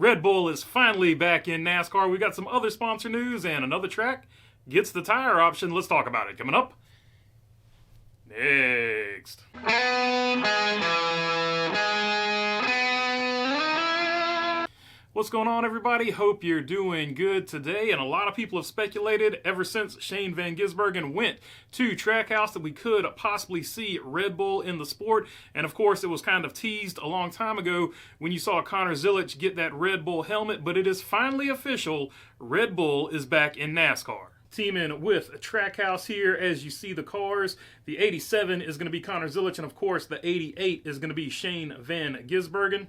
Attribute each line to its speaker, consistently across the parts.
Speaker 1: Red Bull is finally back in NASCAR. We got some other sponsor news and another track gets the tire option. Let's talk about it. Coming up next. What's going on, everybody? Hope you're doing good today. And a lot of people have speculated ever since Shane Van Gisbergen went to Trackhouse that we could possibly see Red Bull in the sport. And of course, it was kind of teased a long time ago when you saw Connor Zilisch get that Red Bull helmet. But it is finally official. Red Bull is back in NASCAR. Teaming with Trackhouse here as you see the cars. The 87 is going to be Connor Zilisch, and of course the 88 is going to be Shane Van Gisbergen.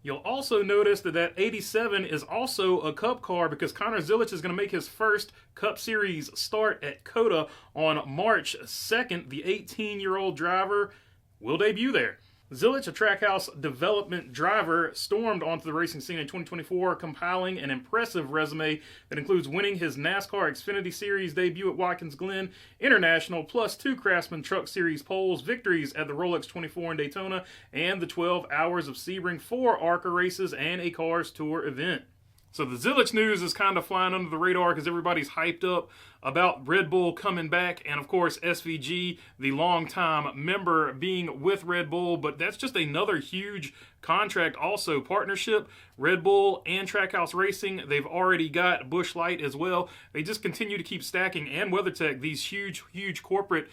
Speaker 1: You'll also notice that 87 is also a Cup car because Connor Zilisch is going to make his first Cup Series start at COTA on March 2nd. The 18-year-old driver will debut there. Zilisch, a Trackhouse development driver, stormed onto the racing scene in 2024, compiling an impressive resume that includes winning his NASCAR Xfinity Series debut at Watkins Glen International, plus 2 Craftsman Truck Series poles, victories at the Rolex 24 in Daytona, and the 12 Hours of Sebring, 4 ARCA races, and a Cars Tour event. So the Zilisch news is kind of flying under the radar because everybody's hyped up about Red Bull coming back, and of course SVG, the longtime member, being with Red Bull. But that's just another huge contract, also partnership. Red Bull and Trackhouse Racing, they've already got Busch Light as well. They just continue to keep stacking, and WeatherTech, these huge corporate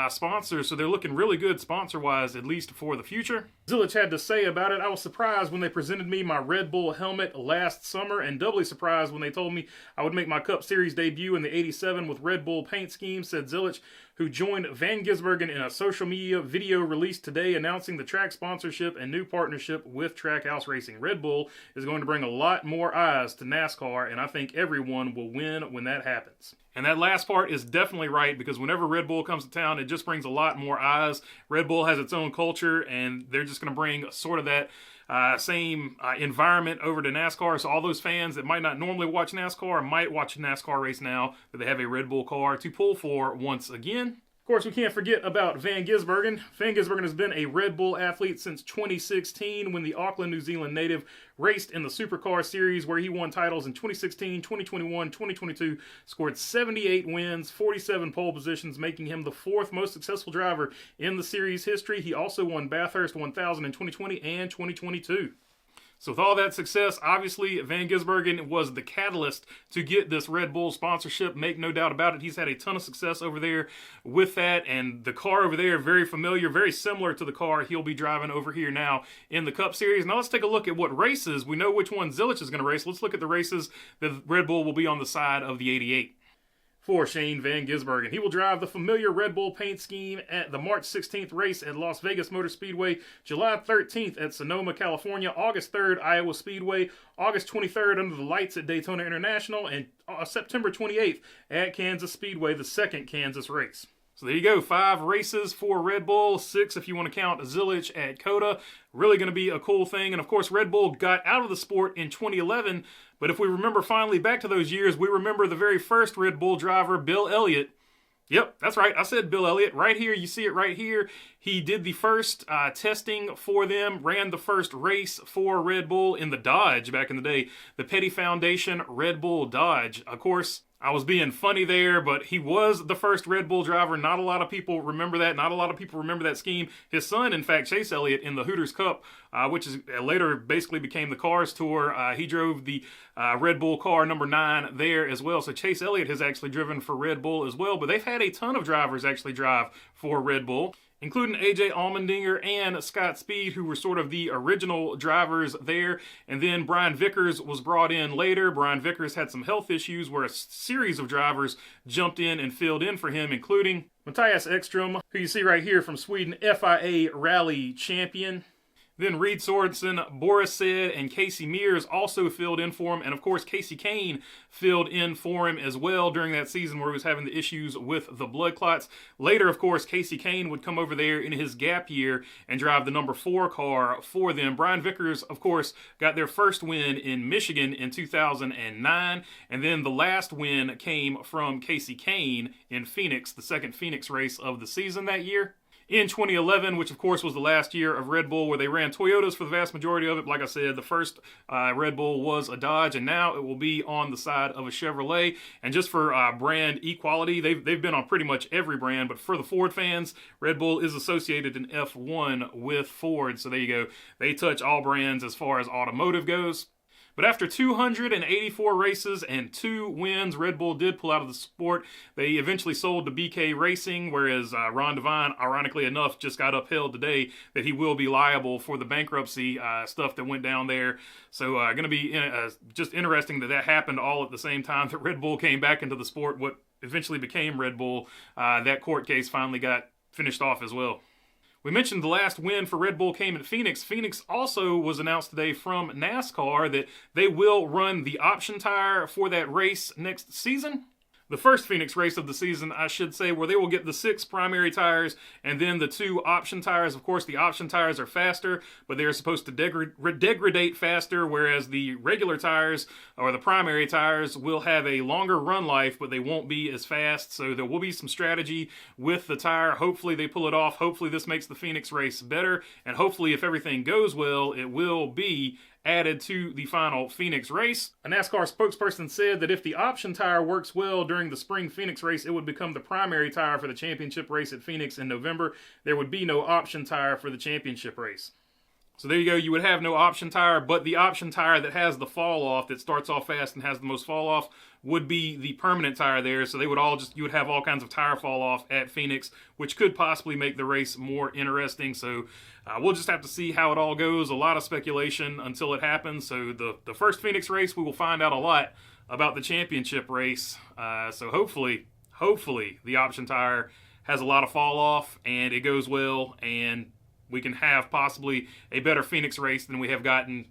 Speaker 1: sponsors. So they're looking really good sponsor-wise, at least for the future. Zilisch had to say about it, "I was surprised when they presented me my Red Bull helmet last summer, and doubly surprised when they told me I would make my Cup Series debut in the 87 with Red Bull paint scheme," said Zilisch, who joined Van Gisbergen in a social media video released today announcing the track sponsorship and new partnership with Trackhouse Racing. Red Bull is going to bring a lot more eyes to NASCAR, and I think everyone will win when that happens. And that last part is definitely right, because whenever Red Bull comes to town, it just brings a lot more eyes. Red Bull has its own culture, and they're just going to bring sort of that same environment over to NASCAR. So all those fans that might not normally watch NASCAR might watch a NASCAR race now that they have a Red Bull car to pull for once again. Of course, we can't forget about Van Gisbergen. Van Gisbergen has been a Red Bull athlete since 2016 when the Auckland, New Zealand native raced in the Supercar Series, where he won titles in 2016, 2021, 2022, scored 78 wins, 47 pole positions, making him the 4th most successful driver in the series history. He also won Bathurst 1000 in 2020 and 2022. So with all that success, obviously Van Gisbergen was the catalyst to get this Red Bull sponsorship, make no doubt about it. He's had a ton of success over there with that, and the car over there, very familiar, very similar to the car he'll be driving over here now in the Cup Series. Now let's take a look at what races. We know which one Zilisch is going to race. Let's look at the races that Red Bull will be on the side of the 88. For Shane Van Gisbergen, he will drive the familiar Red Bull paint scheme at the March 16th race at Las Vegas Motor Speedway, July 13th at Sonoma, California, August 3rd Iowa Speedway, August 23rd under the lights at Daytona International, and September 28th at Kansas Speedway, the 2nd Kansas race. So there you go, 5 races for Red Bull, 6 if you want to count Zilisch at COTA. Really going to be a cool thing. And of course, Red Bull got out of the sport in 2011, but if we remember finally back to those years, we remember the very first Red Bull driver, Bill Elliott. Yep, that's right. I said Bill Elliott. Right here, you see it right here. He did the first testing for them, ran the first race for Red Bull in the Dodge back in the day, the Petty Foundation Red Bull Dodge. Of course, I was being funny there, but he was the first Red Bull driver. Not a lot of people remember that. Not a lot of people remember that scheme. His son, in fact, Chase Elliott, in the Hooters Cup, which is later basically became the Cars Tour, he drove the Red Bull car number 9 there as well. So Chase Elliott has actually driven for Red Bull as well, but they've had a ton of drivers actually drive for Red Bull, including AJ Allmendinger and Scott Speed, who were sort of the original drivers there. And then Brian Vickers was brought in later. Brian Vickers had some health issues where a series of drivers jumped in and filled in for him, including Matthias Ekstrom, who you see right here from Sweden, FIA Rally Champion. Then Reed Sorensen, Boris Said, and Casey Mears also filled in for him. And of course, Casey Kane filled in for him as well during that season where he was having the issues with the blood clots. Later, of course, Casey Kane would come over there in his gap year and drive the number 4 car for them. Brian Vickers, of course, got their first win in Michigan in 2009. And then the last win came from Casey Kane in Phoenix, the second Phoenix race of the season that year. in 2011, which of course was the last year of Red Bull where they ran Toyotas for the vast majority of it. Like I said, the first Red Bull was a Dodge, and now it will be on the side of a Chevrolet. And just for brand equality, they've been on pretty much every brand, but for the Ford fans, Red Bull is associated in F1 with Ford. So there you go. They touch all brands as far as automotive goes. But after 284 races and 2 wins, Red Bull did pull out of the sport. They eventually sold to BK Racing, whereas Ron Devine, ironically enough, just got upheld today that he will be liable for the bankruptcy stuff that went down there. So going to be just interesting that happened all at the same time that Red Bull came back into the sport. What eventually became Red Bull, that court case finally got finished off as well. We mentioned the last win for Red Bull came at Phoenix. Phoenix also was announced today from NASCAR that they will run the option tire for that race next season. The first Phoenix race of the season, I should say, where they will get the 6 primary tires and then the 2 option tires. Of course, the option tires are faster, but they're supposed to degrade faster, whereas the regular tires, or the primary tires, will have a longer run life, but they won't be as fast. So there will be some strategy with the tire. Hopefully they pull it off. Hopefully this makes the Phoenix race better. And hopefully, if everything goes well, it will be added to the final Phoenix race. A NASCAR spokesperson said that if the option tire works well during the spring Phoenix race, it would become the primary tire for the championship race at Phoenix in November. There would be no option tire for the championship race. So there you go, you would have no option tire, but the option tire that has the fall off, that starts off fast and has the most fall off, would be the permanent tire there. So they would you would have all kinds of tire fall off at Phoenix, which could possibly make the race more interesting. So we'll just have to see how it all goes. A lot of speculation until it happens. So the first Phoenix race, we will find out a lot about the championship race. So hopefully the option tire has a lot of fall off and it goes well, and we can have possibly a better Phoenix race than we have gotten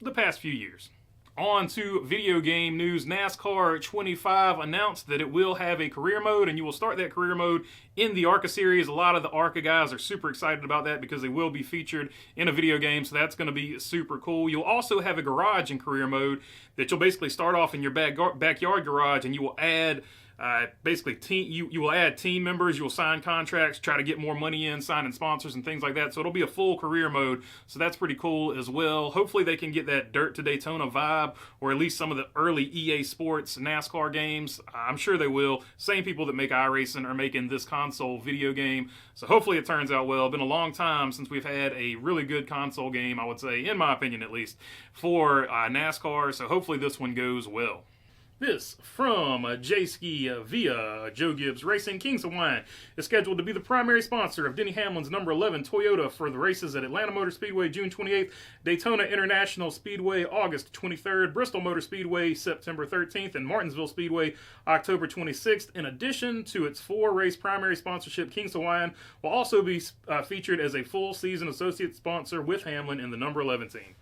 Speaker 1: the past few years. On to video game news. NASCAR 25 announced that it will have a career mode, and you will start that career mode in the ARCA series. A lot of the ARCA guys are super excited about that because they will be featured in a video game, so that's going to be super cool. You'll also have a garage in career mode that you'll basically start off in your backyard garage, and you will add you will add team members, you will sign contracts, try to get more money in, signing sponsors and things like that. So it'll be a full career mode. So that's pretty cool as well. Hopefully they can get that Dirt to Daytona vibe, or at least some of the early EA Sports NASCAR games. I'm sure they will. Same people that make iRacing are making this console video game. So hopefully it turns out well. It's been a long time since we've had a really good console game, I would say, in my opinion at least, for NASCAR. So hopefully this one goes well. This from J-Ski via Joe Gibbs Racing. Kings of Wine is scheduled to be the primary sponsor of Denny Hamlin's number 11 Toyota for the races at Atlanta Motor Speedway June 28th, Daytona International Speedway August 23rd, Bristol Motor Speedway September 13th, and Martinsville Speedway October 26th. In addition to its 4-race primary sponsorship, Kings of Wine will also be featured as a full season associate sponsor with Hamlin in the number 11 team.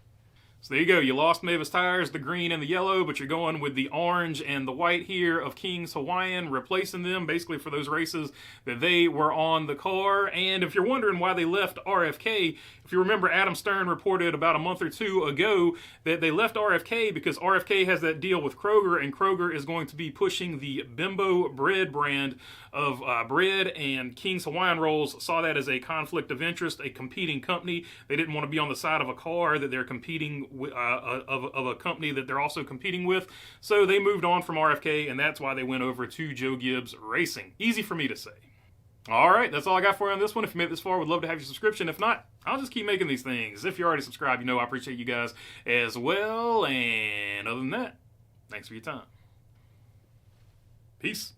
Speaker 1: So there you go. You lost Mavis Tires, the green and the yellow, but you're going with the orange and the white here of King's Hawaiian, replacing them basically for those races that they were on the car. And if you're wondering why they left RFK, if you remember, Adam Stern reported about a month or two ago that they left RFK because RFK has that deal with Kroger, and Kroger is going to be pushing the Bimbo bread brand of bread, and King's Hawaiian Rolls saw that as a conflict of interest, a competing company. They didn't want to be on the side of a car that they're competing with, of a company that they're also competing with. So they moved on from RFK, and that's why they went over to Joe Gibbs Racing. Easy for me to say. All right, that's all I got for you on this one. If you made it this far, would love to have your subscription. If not, I'll just keep making these things. If you're already subscribed, you know I appreciate you guys as well. And other than that, thanks for your time. Peace.